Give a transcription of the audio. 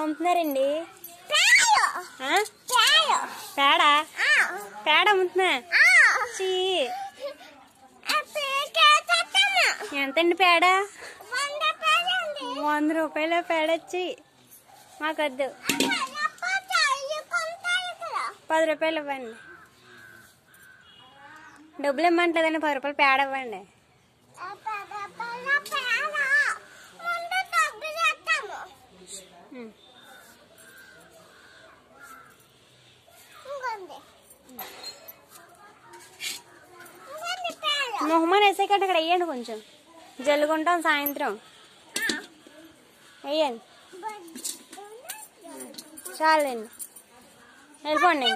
అమ్ముతున్నారండి? పేడ పేడ అమ్ముతున్నా. ఎంతండి పేడ? 100 రూపాయల పేడ వచ్చి మాకొద్దు. 10 రూపాయలు ఇవ్వండి. డబ్బులు ఇమ్మంటలేదండి, 10 రూపాయలు పేడ ఇవ్వండి. మొహమ్మన్ వేసేకంటే అక్కడ వేయండి, కొంచెం జల్లుకుంటాం సాయంత్రం. వేయండి చాలండి, వెళ్ళిపోండి.